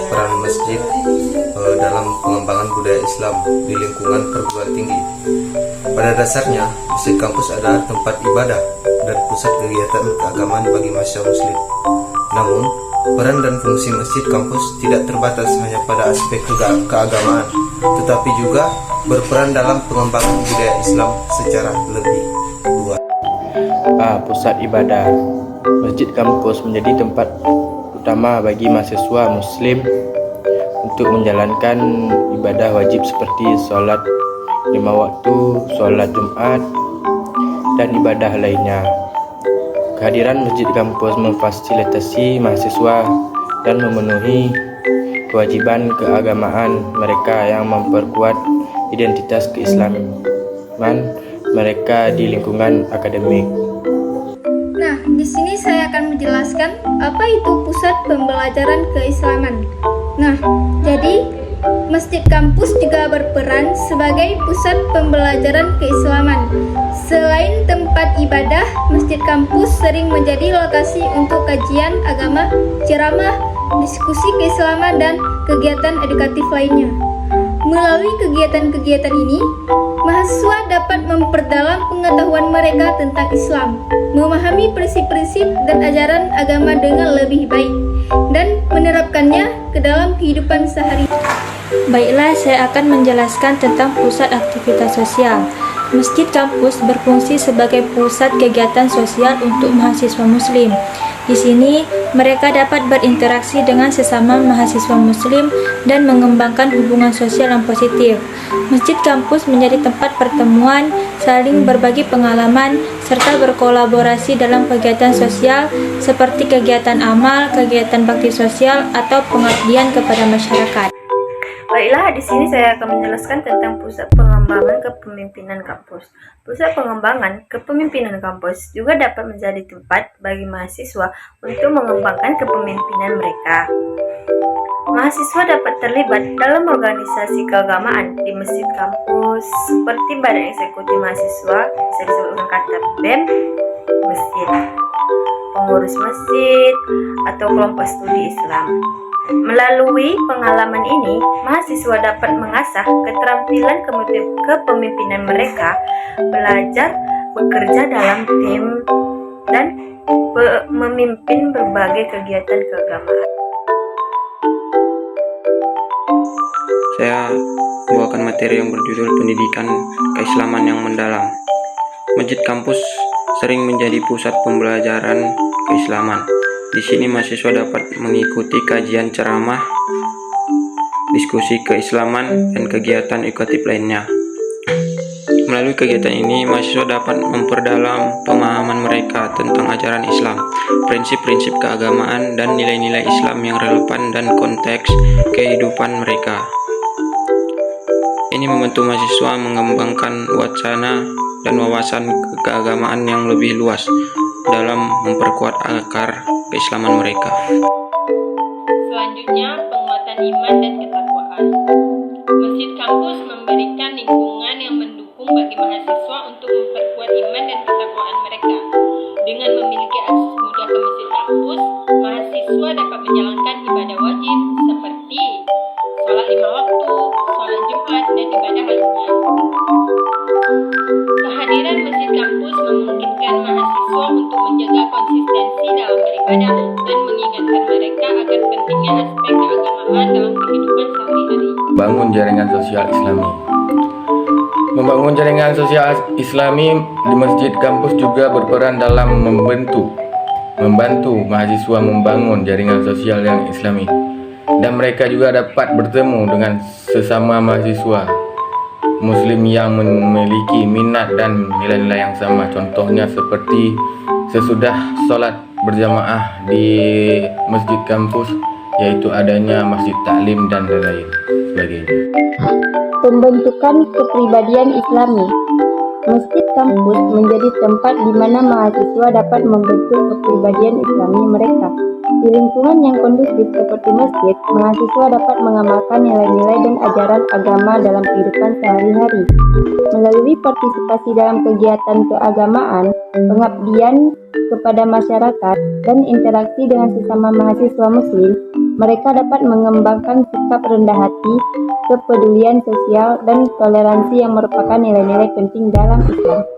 Peran masjid dalam pengembangan budaya Islam di lingkungan perguruan tinggi. Pada dasarnya, masjid kampus adalah tempat ibadah dan pusat kegiatan keagamaan bagi masyarakat muslim. Namun, peran dan fungsi masjid kampus tidak terbatas hanya pada aspek keagamaan, tetapi juga berperan dalam pengembangan budaya Islam secara lebih luas. Pusat ibadah. Masjid kampus menjadi tempat utama bagi mahasiswa muslim untuk menjalankan ibadah wajib seperti sholat 5 waktu, sholat Jumat, dan ibadah lainnya. Kehadiran masjid kampus memfasilitasi mahasiswa dan memenuhi kewajiban keagamaan mereka yang memperkuat identitas keislaman mereka di lingkungan akademik. Nah, di sini saya akan menjelaskan apa itu pusat pembelajaran keislaman. Nah, jadi masjid kampus juga berperan sebagai pusat pembelajaran keislaman. Selain tempat ibadah, masjid kampus sering menjadi lokasi untuk kajian agama, ceramah, diskusi keislaman, dan kegiatan edukatif lainnya. Melalui kegiatan-kegiatan ini, mahasiswa dapat memperdalam pengetahuan mereka tentang Islam, memahami prinsip-prinsip dan ajaran agama dengan lebih baik, dan menerapkannya ke dalam kehidupan sehari-hari. Baiklah, saya akan menjelaskan tentang pusat aktivitas sosial. Masjid kampus berfungsi sebagai pusat kegiatan sosial untuk mahasiswa muslim. Di sini, mereka dapat berinteraksi dengan sesama mahasiswa muslim dan mengembangkan hubungan sosial yang positif. Masjid kampus menjadi tempat pertemuan, saling berbagi pengalaman, serta berkolaborasi dalam kegiatan sosial seperti kegiatan amal, kegiatan bakti sosial, atau pengabdian kepada masyarakat. Baiklah, di sini saya akan menjelaskan tentang pusat pengembangan kepemimpinan kampus. Pusat pengembangan kepemimpinan kampus juga dapat menjadi tempat bagi mahasiswa untuk mengembangkan kepemimpinan mereka. Mahasiswa dapat terlibat dalam organisasi keagamaan di masjid kampus seperti Badan Eksekutif Mahasiswa, bisa disebut dengan kata BEM, masjid, pengurus masjid, atau kelompok studi Islam. Melalui pengalaman ini, mahasiswa dapat mengasah keterampilan kepemimpinan mereka, belajar bekerja dalam tim, dan memimpin berbagai kegiatan keagamaan. Saya membawakan materi yang berjudul Pendidikan Keislaman yang Mendalam. Masjid kampus sering menjadi pusat pembelajaran keislaman. Di sini mahasiswa dapat mengikuti kajian ceramah, diskusi keislaman, dan kegiatan edukatif lainnya. Melalui kegiatan ini, mahasiswa dapat memperdalam pemahaman mereka tentang ajaran Islam, prinsip-prinsip keagamaan, dan nilai-nilai Islam yang relevan dan konteks kehidupan mereka. Ini membantu mahasiswa mengembangkan wacana dan wawasan keagamaan yang lebih luas dalam memperkuat akar keislaman mereka. Selanjutnya, penguatan iman dan ketakwaan. Masjid kampus memberikan lingkungan yang mendukung bagi mahasiswa untuk memperkuat iman dan ketakwaan mereka. Dengan memiliki akses mudah ke masjid kampus, mahasiswa dapat menjalankan ibadah wajib seperti sholat 5 waktu, sholat Jumat, dan ibadah lainnya. Kehadiran masjid kampus memungkinkan mahasiswa untuk menjaga konsistensi dalam beribadah dan mengingatkan mereka akan pentingnya aspek keagamaan dalam kehidupan sehari-hari. Bangun jaringan sosial Islami. Membangun jaringan sosial Islami di masjid kampus juga berperan dalam membantu mahasiswa membangun jaringan sosial yang Islami, dan mereka juga dapat bertemu dengan sesama mahasiswa Muslim yang memiliki minat dan nilai-nilai yang sama. Contohnya seperti sesudah sholat berjamaah di masjid kampus, yaitu adanya masjid taklim dan lain-lain sebagainya. Pembentukan kepribadian Islami. Masjid kampus menjadi tempat di mana mahasiswa dapat membentuk kepribadian Islami mereka. Di lingkungan yang kondusif seperti masjid, mahasiswa dapat mengamalkan nilai-nilai dan ajaran agama dalam kehidupan sehari-hari. Melalui partisipasi dalam kegiatan keagamaan, pengabdian kepada masyarakat, dan interaksi dengan sesama mahasiswa muslim, mereka dapat mengembangkan sikap rendah hati, kepedulian sosial, dan toleransi yang merupakan nilai-nilai penting dalam Islam.